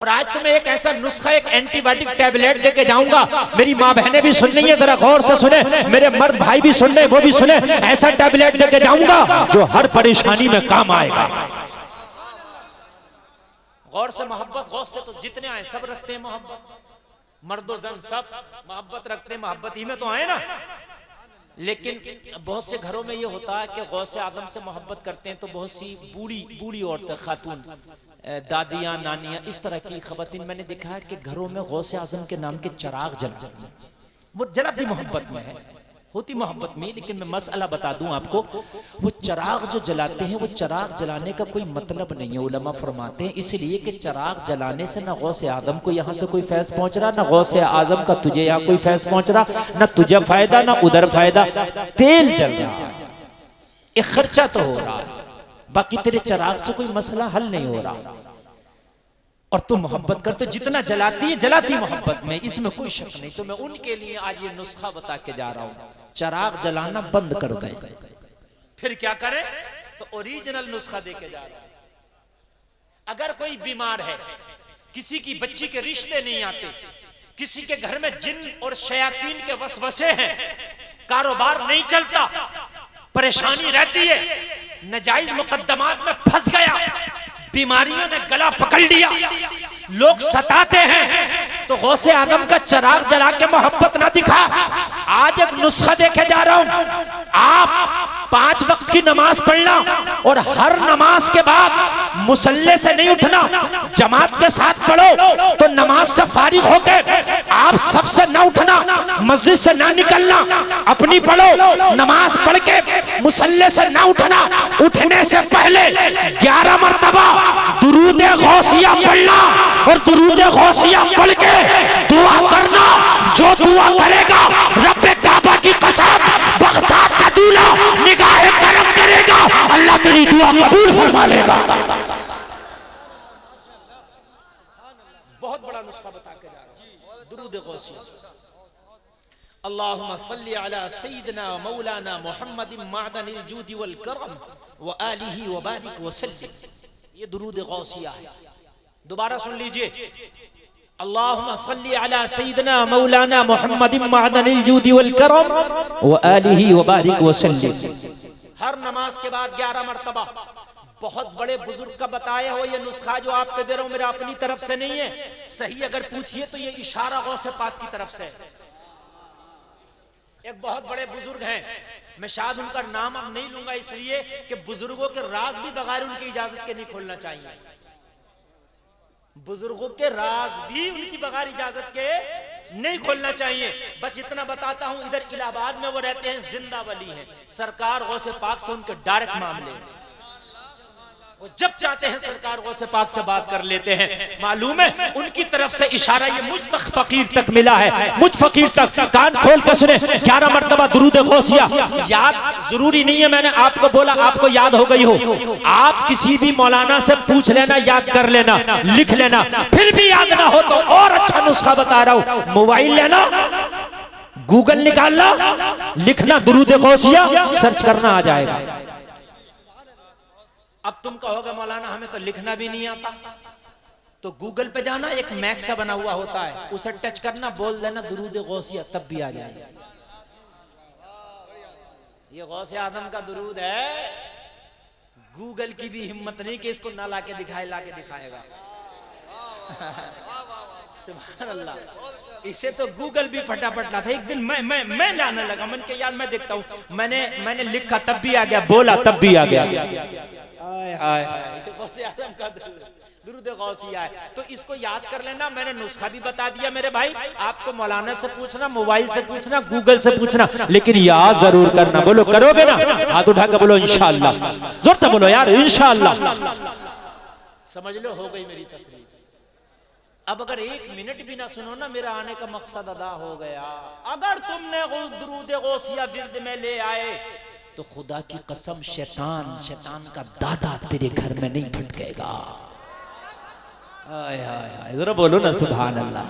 और आज तुम्हें एक ऐसा नुस्खा, एक एंटीबायोटिक टैबलेट देके जाऊंगा, मेरी माँ बहनें भी सुन रही है, जरा गौर से सुने, मेरे मर्द भाई भी सुन रहे, वो भी सुने। ऐसा टैबलेट देके जाऊंगा जो हर परेशानी में काम आएगा। गौर से, मोहब्बत गौर से तो जितने आए सब रखते हैं मोहब्बत, मर्दो जन सब मोहब्बत रखते हैं, मोहब्बत ही में तो आए ना। लेकिन बहुत से घरों में ये होता है कि गौस आजम से मोहब्बत करते हैं तो बहुत सी बूढ़ी औरतें, खातून, दादियाँ, नानियाँ, इस तरह की खवातीन मैंने देखा है कि घरों में गौस आजम के नाम के चिराग जला, वो जलाती मोहब्बत में है, होती मोहब्बत में। लेकिन मैं मसला बता दूं आपको, वो चिराग जो जलाते हैं, वो चिराग जलाने का कोई मतलब नहीं है। उलमा फरमाते हैं इसलिए कि चिराग जलाने से ना गौस आजम को यहाँ से कोई फैज़ पहुँच रहा, ना गौस आजम का तुझे यहाँ कोई फैज़ पहुँच रहा, ना तुझे फायदा ना उधर फायदा। तेल जल रहा है, एक खर्चा तो हो रहा है, बाकी तेरे चिराग से कोई मसला हल नहीं हो रहा। और तुम मोहब्बत कर तो जितना जलाती है, जलाती मोहब्बत में, इसमें कोई शक नहीं। तो मैं उनके लिए आज ये नुस्खा बता के जा रहा हूं, चिराग जलाना बंद कर दें। फिर क्या करें? तो ओरिजिनल नुस्खा दे के जा रहा हूं। अगर कोई बीमार है, किसी की बच्ची के रिश्ते नहीं आते, किसी के घर में जिन और शयातीन के वसवसे हैं, कारोबार नहीं चलता, परेशानी रहती है, नाजायज मुकद्दमात में फंस गया, बीमारियों ने गला पकड़ लिया, लोग सताते हैं, तो गौसे आदम का चिराग जला के मोहब्बत ना दिखा। आज एक नुस्खा देखे जा रहा हूं। आप 5 वक्त की नमाज पढ़ना और हर नमाज के बाद मुसल्ले से नहीं उठना, जमात के साथ पढ़ो। तो नमाज से फारिग होकर आप सबसे ना उठना, मस्जिद से ना निकलना, अपनी पढ़ो। नमाज पढ़ के मुसल्ले से ना उठना, उठने से पहले 11 मरतबा दुरूद गौसिया पढ़ना और दुरूद गौसिया पढ़ के दुआ करना। जो दुआ करेगा, रब्बे काबा की कसम, बगदाद का दूल्हा निगाह करम करेगा, अल्लाह तेरी दुआ कबूल फरमा लेगा। बहुत बड़ा नुस्खा बता के जा रहा हूं, दुरूद गौसिया। अल्लाहुम्मा सल्ली अला सय्यिदिना व मौलाना मुहम्मदिन मअदनिल जूदि वल करम व आलिहि व बारिक व सल्लिम। ये दुरूद गौसिया है। दोबारा सुन लीजिए, अल्लाहुम्मा सल्ली अला सय्यिदिना मौलाना मुहम्मदिन मअदनिल जूदि वल करम व आलिहि व बारिक व सल्लिम। हर नमाज के बाद 11 मरतबा। बहुत बड़े बुजुर्ग का बताया हो ये नुस्खा जो आपके दे रहा हूं, मेरा अपनी तरफ से नहीं है। सही अगर पूछिए तो ये इशारा गौसे पाक की तरफ से। एक बहुत बड़े बुजुर्ग हैं, मैं शायद उनका नाम अब नहीं लूंगा इसलिए कि बुजुर्गों के राज भी बगैर उनकी इजाजत के नहीं खोलना चाहिए। बुजुर्गों के राज भी उनकी बगैर इजाजत के नहीं खोलना चाहिए। बस इतना बताता हूं, इधर इलाहाबाद में वो रहते हैं, जिंदा वली हैं, सरकार गौसे पाक से उनके डायरेक्ट मामले, वो जब चाहते हैं सरकार गौसे पाक से बात कर लेते हैं। मालूम है उनकी तरफ से इशारा ये मुझ तक फकीर तक मिला है, मुझ फकीर तक। कान खोल कर सुने, 11 मरतबा दुरूद गौसिया। याद जरूरी नहीं है, मैंने आपको बोला आपको याद हो गई हो। आप किसी भी मौलाना से पूछ लेना, याद कर लेना, लिख लेना। फिर भी याद ना हो तो और अच्छा नुस्खा बता रहा हूं, मोबाइल लेना, गूगल निकालना, लिखना दुरूद गौसिया, सर्च करना, आ जाएगा। अब तुम कहोगे मौलाना हमें तो लिखना भी नहीं आता, तो गूगल पे जाना, एक मैक सा बना हुआ होता है, उसे टच करना, बोल देना दुरूद गौसिया, तब भी आ जाएगा। ये गौसे आदम का दुरूद है, गूगल की भी हिम्मत नहीं कि इसको ना लाके दिखाए, लाके दिखाएगा। सुभान अल्लाह, इसे तो गूगल भी फटाफट ला था। एक दिन मैं लाने लगा, मन के यार मैं देखता हूँ, मैंने लिखा तब भी आ गया, बोला तब भी आ गया। गौसे आज़म का दुरूद गौसिया है, तो इसको याद कर लेना। मैंने नुस्खा भी बता दिया मेरे भाई, आपको मौलाना से पूछना, मोबाइल से पूछना, गूगल से पूछना, लेकिन याद जरूर करना। बोलो करोगे ना? हाथ उठा कर बोलो इंशाअल्लाह, जोर से बोलो यार इंशाअल्लाह। समझ लो हो गई मेरी तकरीर। अब अगर 1 मिनट भी ना सुनो ना, मेरा आने का मकसद अदा हो गया। अगर तुमने दुरूद गौसिया विर्द में ले आए तो खुदा की कसम शैतान का दादा तेरे घर में नहीं फटकेगा। हाय हाय हाय, जरा बोलो ना सुभान अल्लाह।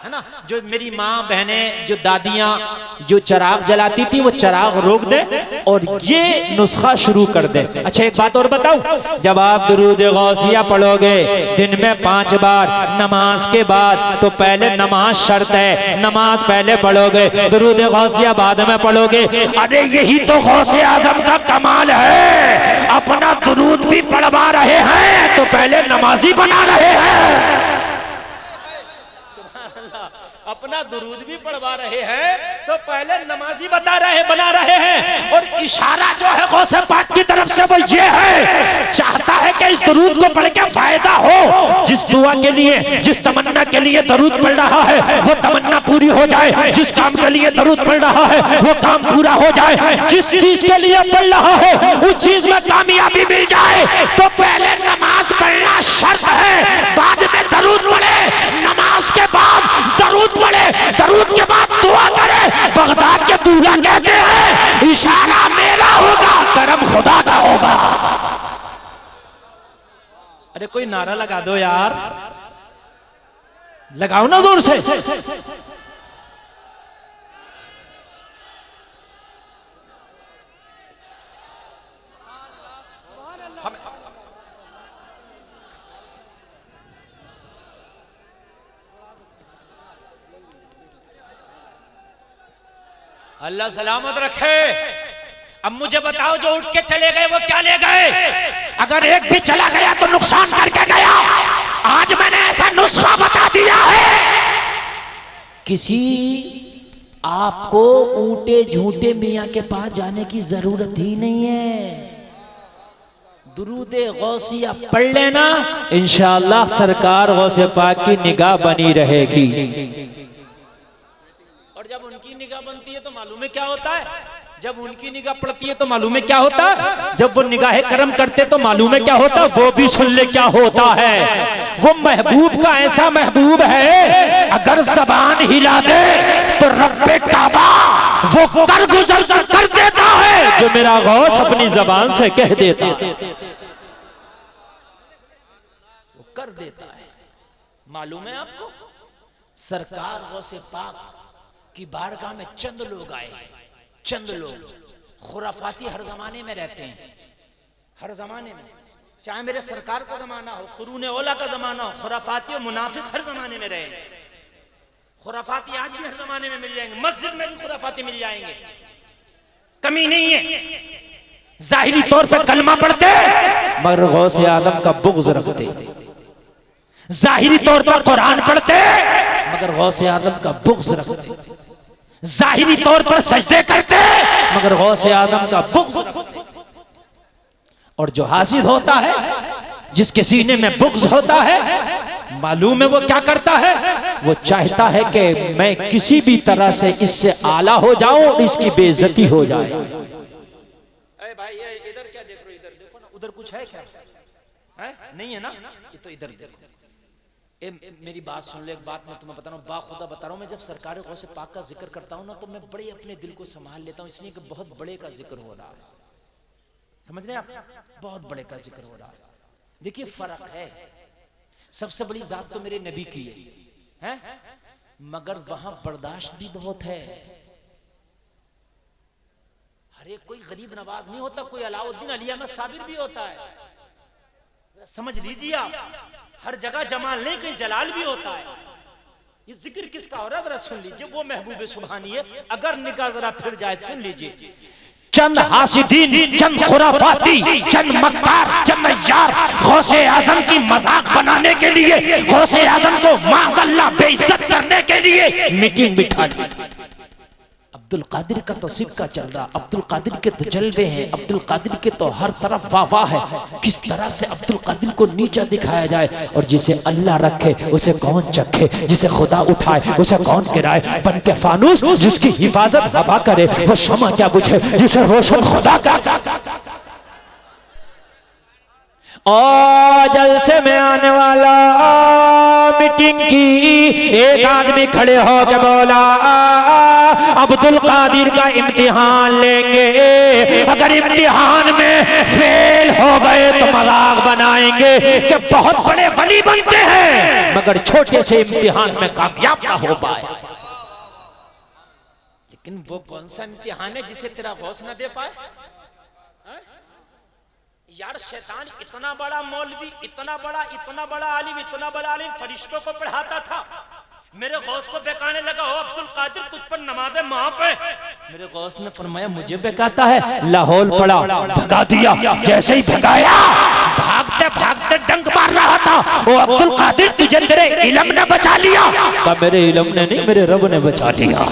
है ना। जो मेरी माँ बहनें, जो दादियाँ जो चिराग जलाती थी, वो चिराग रोक दे और ये नुस्खा शुरू कर दे। अच्छा एक बात और बताऊं, जब आप दुरूद गौसिया पढ़ोगे दिन में 5 बार नमाज के बाद, तो पहले नमाज शर्त है, नमाज पहले पढ़ोगे, दुरूद गौसिया बाद में पढ़ोगे। अरे यही तो गौसे आजम का कमाल है, अपना दुरूद भी पढ़वा रहे हैं तो पहले नमाजी बना रहे हैं। अपना दुरूद भी पढ़वा रहे हैं तो पहले नमाजी बना रहे हैं। और इशारा जो है गौसे पाक की तरफ से वो ये है, चाहता है कि इस दुरूद को पढ़ के फायदा हो। जिस दुआ के लिए, जिस तमन्ना के लिए दरूद पढ़ रहा है वो तमन्ना पूरी हो जाए, जिस काम के लिए दरूद पढ़ रहा है वो काम पूरा हो जाए, जिस चीज के लिए पढ़ रहा है उस चीज में कामयाबी मिल जाए। तो पहले नमाज पढ़ना शर्त है, बाद में दरूद पढ़े, नमाज के बाद दरूद पढ़े, दरूद के बाद दुआ करे। बगदाद के दूल्हा कहते हैं इशारा मेरा होगा, करम खुदा का होगा। अरे कोई नारा लगा दो यार, लगाओ ना जोर से। अल्लाह सलामत रखे। अब मुझे बताओ, जो उठ के चले गए वो क्या ले गए? अगर एक भी चला गया तो नुकसान करके गया। आज मैंने ऐसा नुस्खा बता दिया है, किसी आपको ऊंटे झूठे मियाँ के पास जाने की जरूरत ही नहीं है। दुरूदे गौसिया पढ़ लेना, इंशाअल्लाह सरकार गौसे पाक की निगाह बनी रहेगी। और जब उनकी निगाह बनती है तो मालूम है क्या होता है, जब उनकी निगाह पड़ती है तो मालूम है क्या होता है, जब वो निगाहे करम करते तो मालूम है क्या होता। वो भी सुन ले क्या होता है। वो महबूब का ऐसा महबूब है, अगर ज़बान हिला दे तो रब्बे काबा वो कर गुजर कर देता है जो मेरा गौस अपनी जबान से कह देता है, वो कर देता है। मालूम है आपको, सरकार गौसे पाक की बारगाह में चंद लोग आए, चंद लोग खुराफाती हर जमाने में रहते हैं, हर जमाने में, चाहे मेरे सरकार का जमाना हो, कुरून औला का जमाना हो, खुराफाती और मुनाफिक हर जमाने में रहे। खुराफाती आज भी हर जमाने में मिल जाएंगे, मस्जिद में भी खुराफाती मिल जाएंगे, कमी नहीं है। जाहिरी तौर पर कलमा पढ़ते मगर गौसे आदम का बुग़्ज़ रखते, जाहिरी तौर पर कुरान पढ़ते मगर गौसे आदम का बुग़्ज़ रखते, जाहिरी तौर पर सजदे करते मगर गौसे आदम का बुग़्ज़ रखते। और जो हासिद होता है, जिसके सीने में बुग़्ज़ होता है, मालूम है वो क्या करता है, वो चाहता है कि मैं किसी भी तरह से इससे आला हो जाऊं और इसकी बेइज्जती हो जाए। अरे भाई इधर क्या देख रहे हो, इधर देखो ना, उधर कुछ है क्या है? नहीं है ना, ये तो इधर देखो। मेरी बात सुन ले, एक बात मैं तुम्हें बता रहा हूँ, बाखुदा बता रहा हूँ। मैं जब सरकार गौसे पाक का जिक्र करता हूँ ना, तो मैं बड़े अपने दिल को संभाल लेता हूँ, इसलिए कि बहुत बड़े का जिक्र हो रहा है। समझ रहे हैं आप, बहुत बड़े का जिक्र हो रहा है। देखिए फर्क है, सबसे बड़ी जात तो मेरे नबी की है, मगर वहां बर्दाश्त भी बहुत है। हर एक कोई गरीब नवाज नहीं होता, कोई अलाउद्दीन अली अहमद साबिर भी होता है, समझ लीजिए आप। हर जगह जमाल नहीं, कहीं जलाल भी होता है। ये जिक्र किसका हो रहा है, जरा सुन लीजिए। वो महबूब सुभानी है, अगर निगाह जरा फिर जाए सुन लीजिए। चंद हासिदीन, चंद खुराफाती, चंद मक्कार, चंद यार गौसे आजम की मजाक बनाने के लिए, गौसे आजम को माज़अल्लाह बेइज्जत करने के लिए मीटिंग बिठा दी। अब्दुल कादिर का तो सिक्का चल रहा, अब्दुल कादिर के तो जलवे हैं, अब्दुल कादिर के तो हर तरफ वाह है। किस तरह से अब्दुल कादिर को नीचा दिखाया जाए, और जिसे अल्लाह रखे उसे कौन चखे, जिसे खुदा उठाए उसे कौन गिराए। बन के फानूस जिसकी हिफाजत हवा करे, वो शमा क्या बुझे जिसे रोशन खुदा का। और जलसे में आने वाला मीटिंग की एक आदमी खड़े हो के बोला, अब्दुल कादिर का इम्तिहान लेंगे, अगर इम्तिहान में फेल हो गए तो मजाक बनाएंगे कि बहुत बड़े वली बनते हैं मगर छोटे से इम्तिहान में कामयाब ना हो पाए। लेकिन वो कौन सा इम्तिहान है जिसे तेरा गौस ना दे पाए? यार शैतान इतना बड़ा मौलवी, इतना बड़ा आलिम फरिश्तों को पढ़ाता था, मेरे गौस को बेकाने लगा, हो अब्दुल कादिर तुझ पर नमाज़ें माफ है। मेरे गौस ने फरमाया मुझे बेकाता है, लाहौल पड़ा, भगा दिया। जैसे ही भगाया भागते भागते डंक मार रहा था, वो अब्दुल कादिर तुझे तेरे इल्म ने बचा लिया। कहा मेरे इल्म ने नहीं, मेरे रब ने बचा लिया।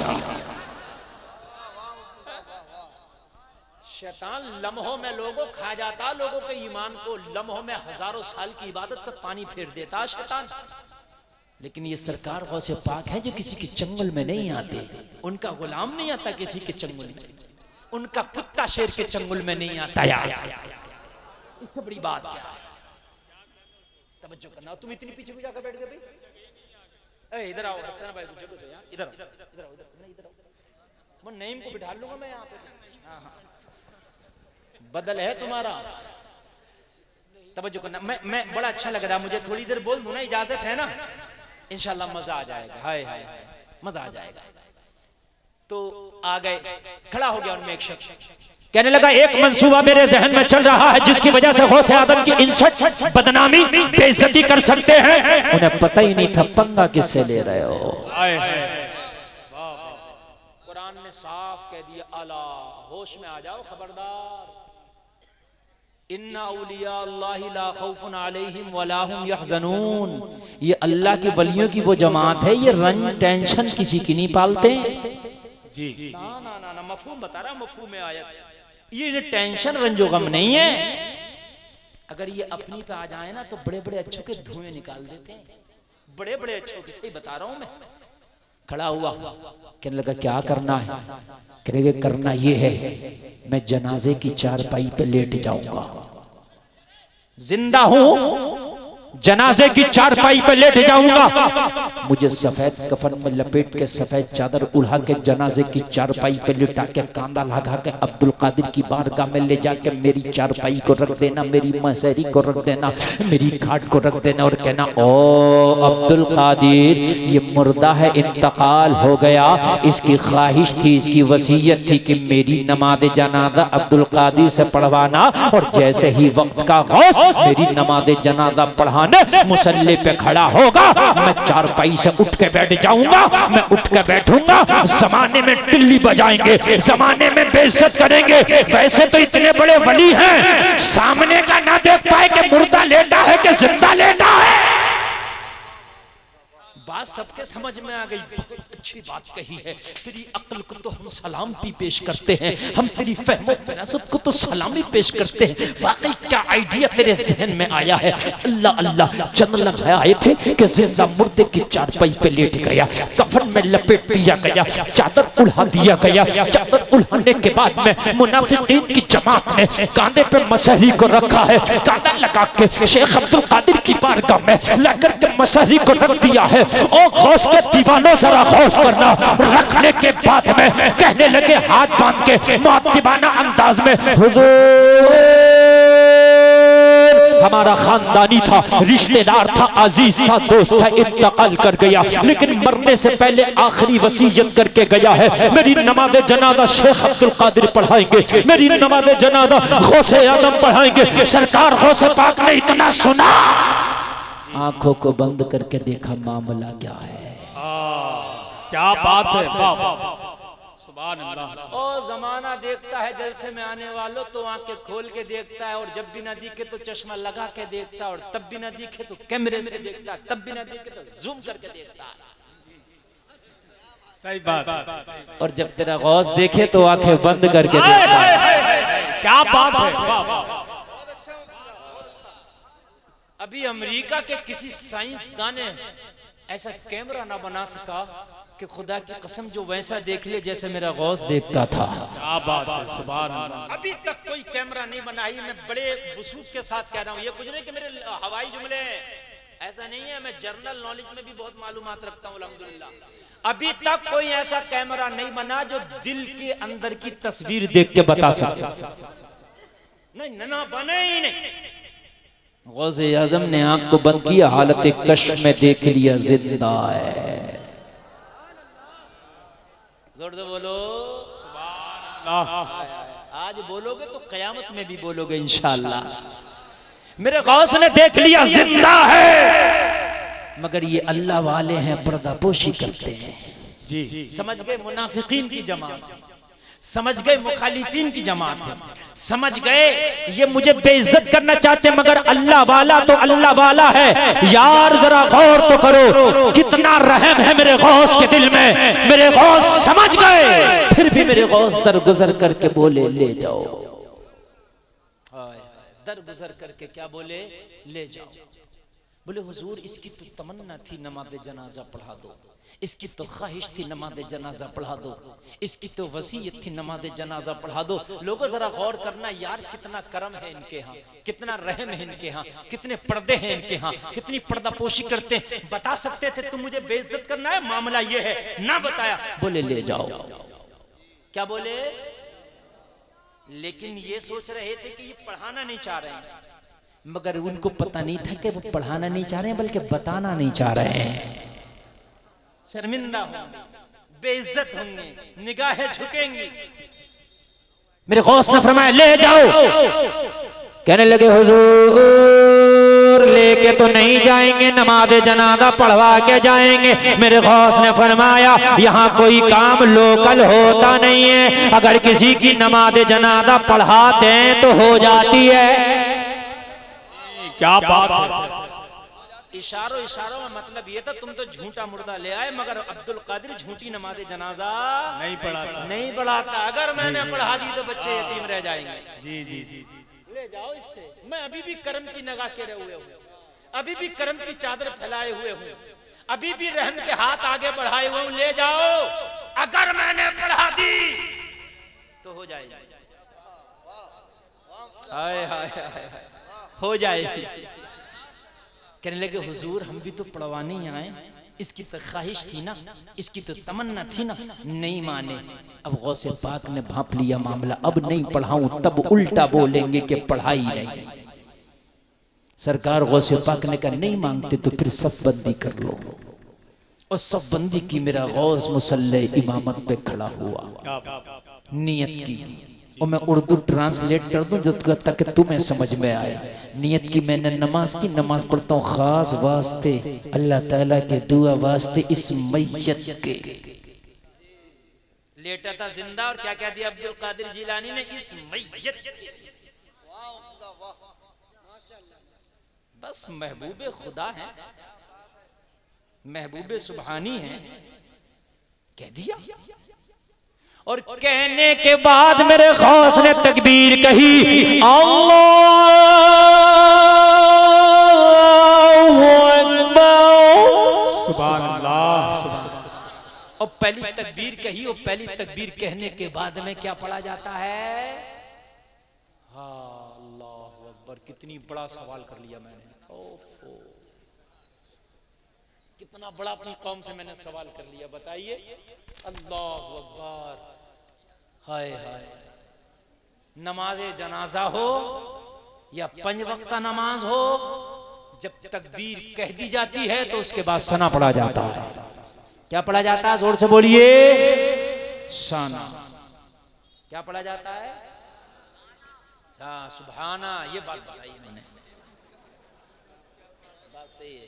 शैतान लम्हों में लोगों खा जाता, लोगों के ईमान को लम्हों में हजारों साल की इबादत पर पानी फेर देता शैतान। लेकिन ये सरकार गौसे पाक है जो किसी के चंगुल में नहीं आते, उनका गुलाम नहीं आता किसी के चंगुल में, उनका कुत्ता शेर के चंगुल में नहीं आता। यार इससे बड़ी बात क्या है? तवज्जो करना। तुम इतनी पीछे जाकर बैठ गए भाई, इधर आओ हसन भाई, इधर आओ, मैं नईम को बिठा लूंगा मैं यहाँ पे। हाँ बदल है तुम्हारा, तवज्जो करना। मैं बड़ा अच्छा लग रहा है मुझे, थोड़ी देर बोल दूं ना, इजाजत है ना? इंशाल्लाह मजा आ जाएगा। हाय हाय मजा आ जाएगा। तो आ गए, खड़ा हो गया उनमें एक शख्स, कहने लगा एक मंसूबा मेरे जहन में चल रहा है जिसकी वजह से गौसे आदम की इंसल्ट, बदनामी, बेइज्जती कर सकते हैं। उन्हें पता ही नहीं था पंगा किससे ले रहे हो। कुरान ने साफ कह दिया, अला होश में आ जाओ, खबरदार, इन्ना औलिया अल्लाहि ला खौफुन अलैहिम वला हुम यहज़नून। ये अल्लाह के वलियों की वो जमात है, ये रंज टेंशन किसी की नहीं पालते जी। ना ना ना ना, मफहूम बता रहा, मफहूम में आयत, ये टेंशन रंजो गम नहीं है। अगर ये अपनी पे आ जाए ना तो बड़े बड़े अच्छों के धुएं निकाल देते हैं, बड़े बड़े अच्छों के, सही बता रहा हूं मैं। खड़ा हुआ, कहने लगा क्या करना है? कहने लगा करना ये है मैं जनाजे की चारपाई पे लेट जाऊंगा, जिंदा हूं जनाजे की चारपाई पे लेट जाऊंगा, मुझे सफेद कफन में लपेट के सफेद चादर उड़ा के जनाजे की चारपाई पे लिटा के कांधा लगा के अब्दुल कादिर की बारगाह में ले जाके मेरी चारपाई को रख देना, मेरी मसहरी को रख देना, मेरी खाट को रख देना और कहना ओ अब्दुल कादिर ये मुर्दा है, इंतकाल हो गया, इसकी ख्वाहिश थी, इसकी वसीयत थी कि मेरी नमाज जनाजा अब्दुल कादिर से पढ़वाना, और जैसे ही वक्त का गौस मेरी नमाज जनाजा पढ़ा मुसल्ले पे खड़ा होगा, मैं चारपाई से उठ के बैठ जाऊंगा, मैं उठ के बैठूंगा, जमाने में टिल्ली बजाएंगे, जमाने में बेइज्जत करेंगे। वैसे तो इतने बड़े वली हैं, सामने का ना देख पाए कि मुर्दा लेटा है कि जिंदा लेटा है। बात सबके समझ में आ गई, बहुत अच्छी बात कही है। तेरी अक्ल को तो हम सलामती पेश करते हैं, हम तेरी फहमो फिरासत को तो सलामी पेश करते हैं। वाकई क्या आइडिया तेरे जहन में आया है। अल्लाह अल्लाह, चंद लम्हे आए थे कि जिंदा मुर्दे की चारपाई पे लेट गया, कफन में लपेट दिया गया, चादर उड़ा दिया गया। चादर उड़ाने के बाद में मुनाफिकीन की जमात ने कांधे पे मसहरी को रखा है, कांधा लगा के शेख अब्दुल कादिर की बारगाह में लेकर के मसहरी को रख दिया है। ओ गौस के दीवानों जरा गौस करना, रखने के बाद में कहने लगे हाथ बांध के मुअद्दिबाना अंदाज में, हुजूर हमारा खानदानी था, रिश्तेदार था, अजीज था, दोस्त था, इंतकाल कर गया, लेकिन मरने से पहले आखिरी वसीयत करके गया है, मेरी नमाज जनाजा शेख अब्दुल कादिर पढ़ाएंगे, मेरी नमाज जनाजा गौसे आदम पढ़ाएंगे। सरकार गौसे पाक ने इतना सुना, आंखों को बंद करके देखा मामला क्या है। क्या बात है, सुभान अल्लाह। ओ जमाना देखता है जलसे में आने वालों तो आंखें खोल के देखता है, और जब भी ना दिखे तो चश्मा लगा के देखता है, और तब भी ना दिखे तो कैमरे से देखता है, तब भी ना दिखे तो जूम करके देखता है। सही बात। और जब तेरा गौस देखे तो आंखें बंद करके देखता है। क्या बात है। अभी अमेरिका के किसी साइंसदान ने ऐसा कैमरा ना बना सका कि खुदा की कसम जो वैसा देख ले जैसे मेरा गौस देखता था। क्या बात है, सुभान अल्लाह। अभी तक कोई कैमरा नहीं बना ही। मैं बड़े वसूख के साथ कह रहा हूँ, ये कुछ नहीं कि मेरे हवाई जुमले ऐसा नहीं है, मैं जर्नल नॉलेज में भी बहुत मालूमात रखता हूँ अल्हम्दुलिल्लाह। अभी तक कोई ऐसा कैमरा नहीं बना जो दिल के अंदर की तस्वीर देख के बता सके। नहीं ना, बने ही नहीं। गौसे आजम ने आंख को बंद किया, हालत कश्फ में देख लिया जिंदा है। जोर से बोलो अल्लाह। आज बोलोगे तो कयामत में भी बोलोगे इंशाअल्लाह। मेरे गौस ने देख लिया जिंदा है, मगर ये अल्लाह वाले हैं, पर्दापोशी करते हैं। जी समझ गए मुनाफिकीन की जमात, समझ गए मुखालिफिन की जमात है, समझ गए ये मुझे बेइज्जत करना चाहते, मगर अल्लाह वाला तो अल्लाह वाला है। यार जरा गौर तो करो, कितना रहम है मेरे गौस के दिल में। मेरे गौस समझ गए, फिर भी मेरे गौस दरगुजर करके बोले ले जाओ। दरगुजर करके क्या बोले? ले जाओ। बोले हुजूर इसकी तो तमन्ना थी नमाज जनाजा पढ़ा दो, इसकी तो ख्वाहिश थी नमाज जनाजा पढ़ा दो, इसकी तो वसीयत थी नमाज जनाजा पढ़ा दो। लोगों जरा गौर करना यार, कितना करम है इनके यहाँ, कितना रहम है इनके यहाँ, कितने पर्दे हैं इनके यहाँ, कितनी पर्दापोशी करते हैं। बता सकते थे तुम मुझे बेइज्जत करना है, मामला ये है, ना बताया, बोले ले जाओ। क्या बोले? लेकिन ये सोच रहे थे कि ये पढ़ाना नहीं चाह रहे हैं, मगर उनको पता नहीं था कि वो पढ़ाना नहीं चाह रहे हैं, बल्कि बताना नहीं चाह रहे हैं। शर्मिंदा होंगे, बेइज्जत होंगे, निगाहें झुकेंगी। मेरे गौस ने फरमाया ले जाओ। कहने लगे हुजूर लेके तो नहीं जाएंगे, नमाज जनाजा पढ़वा के जाएंगे। मेरे गौस ने फरमाया यहाँ कोई काम लोकल होता नहीं है, अगर किसी की नमाज जनाजा पढ़ा दें तो हो जाती है। क्या बात है। इशारों में मतलब ये था तुम तो झूठा मुर्दा ले आए, मगर अब्दुल कादिर झूठी नमाज जनाजा नहीं पढ़ाता। अगर मैंने पढ़ा दी तो बच्चे यतीम रह जाएंगे। जी जी जी ले जाओ इससे। मैं अभी भी कर्म की नगाह के हुए हूँ, अभी भी कर्म की चादर फैलाए हुए हूँ, अभी भी रहम के हाथ आगे बढ़ाए हुए हूँ। ले जाओ, अगर मैंने पढ़ा दी तो हो जाएगी। हाय हाय हाय, हो जाएगी। कहने लगे हुजूर हम भी तो पढ़वाने ही आए, इसकी तो ख्वाहिश थी ना, इसकी तो तमन्ना थी ना। नहीं माने। अब गौसे पाक ने भांप लिया मामला, अब नहीं पढ़ाऊं तब उल्टा बोलेंगे कि पढ़ाई नहीं। सरकार गौसे पाक ने कहा नहीं मांगते तो फिर सब बंदी कर लो, और सब बंदी की। मेरा गौस मुसल्ले इमामत पे खड़ा हुआ, नियत की। और मैं उर्दू ट्रांसलेट कर दूं जब तक तुम्हें समझ में आए। नियत की मैंने नमाज की, नमाज पढ़ता हूँ खास वास्ते अल्लाह ताला के दुआ वास्ते इस मैयत के। लेटा था जिंदा और क्या कह दिया अब्दुल कादिर जिलानी ने? इस मैयत। बस महबूबे खुदा है, महबूबे सुबहानी है, कह दिया। और कहने के बाद मेरे गौस ने तकबीर कही, अल्लाहु अकबर, सुभान अल्लाह। और पहली तकबीर कही, और पहली तकबीर कहने के बाद में क्या पढ़ा जाता है? हाँ अल्लाहु अकबर। कितनी बड़ा सवाल कर लिया मैंने, कितना बड़ा अपनी कौम से मैंने सवाल कर लिया। बताइए, अल्लाहु अकबर। हाय हाय, नमाज जनाजा हो या 5 वक्त नमाज हो, जब तकबीर कह दी जाती है तो उसके बाद सना पढ़ा जाता है। क्या पढ़ा जाता है? जोर से बोलिए, सना। क्या पढ़ा जाता है? हाँ सुभाना। ये बात बताई मैंने, बात सही है।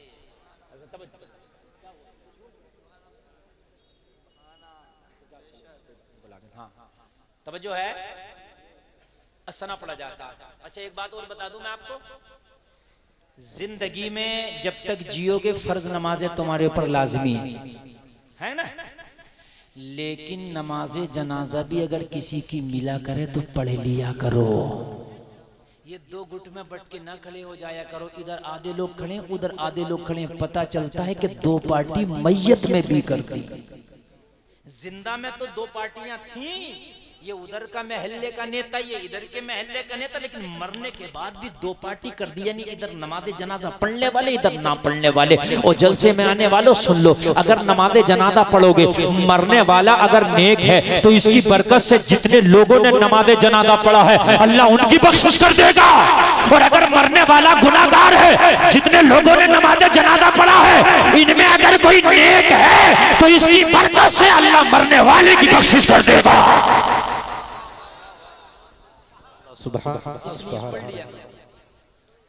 तवज्जो है, असना पढ़ा जाता है। अच्छा एक बात और बता दूं मैं आपको, जिंदगी में जब तक जियोगे फर्ज नमाजें तुम्हारे ऊपर लाजमी है ना, लेकिन नमाज जनाजा भी अगर किसी की मिला करे तो पढ़ लिया करो। ये 2 गुट में बट के ना खड़े हो जाया करो, इधर आधे लोग खड़े उधर आधे लोग खड़े। पता चलता है कि 2 पार्टी मैयत में भी कर दी। जिंदा में तो 2 पार्टियां थी, ये उधर का महल्ले का नेता, ये इधर के महल्ले का नेता, लेकिन मरने के बाद भी दो पार्टी कर दी, यानी इधर नमाज जनाजा पढ़ने वाले, इधर ना पढ़ने वाले। और जलसे में आने वालों सुन लो, अगर नमाज जनाजा पढ़ोगे, मरने वाला अगर नेक है तो इसकी बरकत से जितने लोगों ने नमाज जनाजा पढ़ा है अल्लाह उनकी बख्शिश कर देगा। और अगर मरने वाला गुनाहगार है, जितने लोगों ने नमाज जनाजा पढ़ा है इनमें अगर कोई नेक है तो इसकी बरकत से अल्लाह मरने वाले की बख्शिश कर देगा।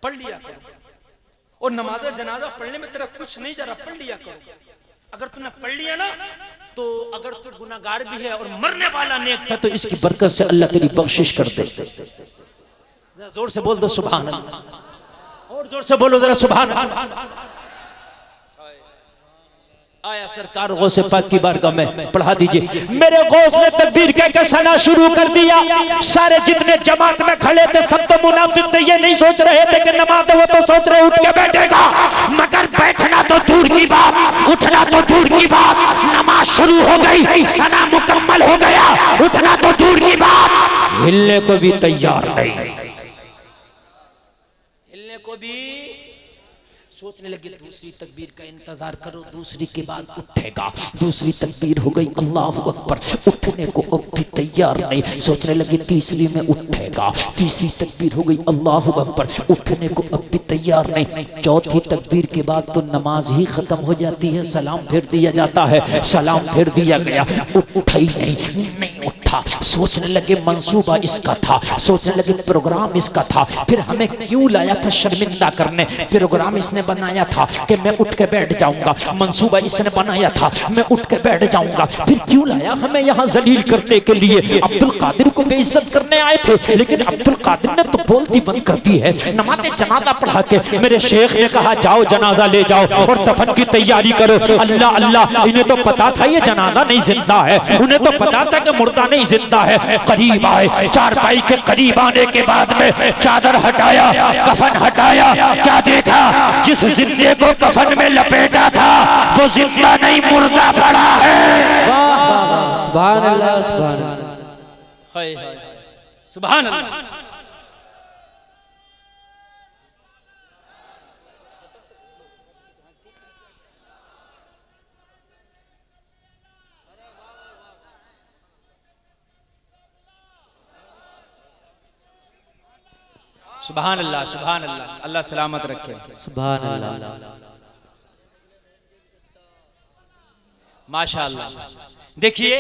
पढ़ लिया करो। और नमाज जनाजा पढ़ने में तेरा कुछ नहीं जा रहा, पढ़ लिया करो। अगर तूने पढ़ लिया ना तो अगर तू गुनाहगार भी है और मरने वाला नेक था तो इसकी बरकत से अल्लाह तेरी बख्शिश कर दे। जोर से बोल दो सुभान अल्लाह, और जोर से बोलो जरा सुभान अल्लाह। आया सरकार गौसे पाक की बारगाह में, पढ़ा दीजिए। मेरे गौस ने तकबीर कह के सना शुरू कर दिया। सारे जितने जमात में खड़े थे सब तो मुनाफिक थे, ये नहीं सोच रहे थे कि नमाज वो तो सोच रहे उठ के बैठेगा, मगर बैठना तो दूर की बात, उठना तो दूर की बात। नमाज शुरू हो गई, सना मुकम्मल हो गया, उठना तो दूर की बात, हिलने को भी तैयार नहीं, हिलने को भी। सोचने लगे दूसरी तकबीर का इंतजार करो, दूसरी के बाद उठेगा। दूसरी तकबीर हो गई, अल्लाहु अकबर, उठने को अब भी तैयार नहीं। सोचने लगे तीसरी में उठेगा। तीसरी तकबीर हो गई, अल्लाहु अकबर, उठने को अब भी तैयार नहीं। चौथी तकबीर के बाद तो नमाज ही खत्म हो जाती है, सलाम फिर दिया जाता है। सलाम फिर दिया गया, उठा ही नहीं उठा। सोचने लगे मंसूबा इसका था, सोचने लगे प्रोग्राम इसका था, फिर हमें क्यों लाया था शर्मिंदा करने। प्रोग्राम इसने बनाया था कि मैं उठ के बैठ जाऊंगा, मंसूबा इसने बनाया था मैं उठ के बैठ जाऊंगा, फिर क्यों लाया हमें यहाँ जलील करने के लिए। अब्दुल कादिर को बेइज्जत करने आए थे, लेकिन अब्दुल कादिर ने तो बोलती बंद कर दी है। नमाज़े जनाजा पढ़ा के मेरे शेख ने कहा जाओ जनाजा ले जाओ और दफन की तैयारी करो। अल्लाह अल्लाह, इन्हें तो पता था ये जनाजा नहीं जिंदा है, उन्हें तो पता था कि मुर्दा नहीं जिंदा है। करीब आए, चारपाई के करीब आने के बाद में चादर हटाया, कफन हटाया, क्या देखा, जिस जिंदे को कफन में लपेटा था वो जिंदा नहीं मुर्दा पड़ा है। सुभान अल्लाह, सुभान अल्लाह, सुभान अल्लाह। सुभान अल्लाह, सुभान अल्लाह, अल्लाह सलामत रखे। सुभान अल्लाह, माशाअल्लाह। देखिए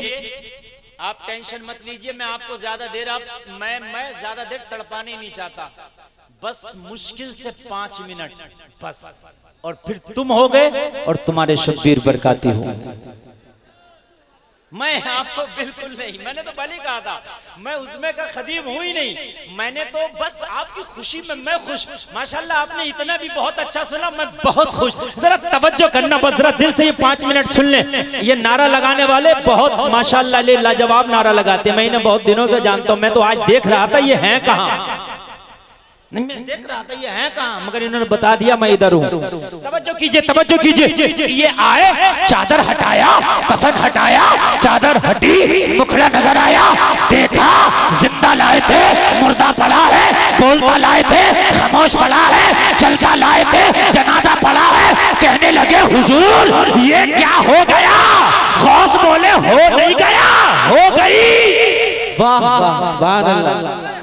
आप टेंशन मत लीजिए, मैं आपको ज्यादा देर मैं ज्यादा देर तड़पाने नहीं चाहता, बस मुश्किल से 5 मिनट बस, और फिर तुम हो गए और तुम्हारे शब्बीर बरकाती हो। मैं आपको बिल्कुल नहीं, मैंने तो पहले कहा था मैं उसमें का खदीम हूं ही नहीं, मैंने तो बस आपकी खुशी में मैं खुश। माशाल्लाह आपने इतना भी बहुत अच्छा सुना, मैं बहुत खुश। जरा तवज्जो करना, बस जरा दिल से ये 5 मिनट सुन लें। ये नारा लगाने वाले बहुत माशाल्लाह लाजवाब नारा लगाते हैं, मैं इन्हें बहुत दिनों से जानता हूं। मैं तो आज देख रहा था ये हैं कहाँ, नहीं मैं देख रहा था ये है कहाँ, मगर इन्होंने बता दिया मैं इधर हूँ। तवज्जो कीजिए, तवज्जो कीजिए। ये आए, चादर हटाया, कफन हटाया, चादर हटी, मुखड़ा नजर आया, देखा जिंदा लाए थे, मुर्दा पड़ा है, बोलता लाए थे, खामोश पड़ा है, चलता लाए थे, जनाजा पड़ा है। कहने लगे हुजूर ये क्या हो गया। गौस बोले हो नहीं गया, हो गई। वाह वाह, सुभान अल्लाह,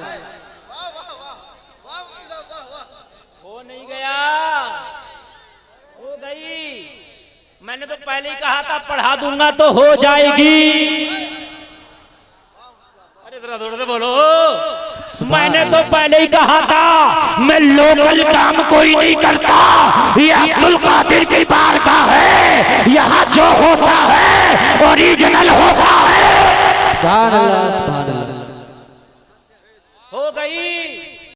मैंने तो पहले ही कहा था पढ़ा दूंगा तो हो जाएगी। अरे जरा जोर से बोलो, मैंने तो पहले ही कहा था मैं लोकल काम कोई नहीं करता, ये अब्दुल कादिर की बारगाह है, यहाँ जो होता है ओरिजिनल होता है। सुभान अल्लाह, सुभान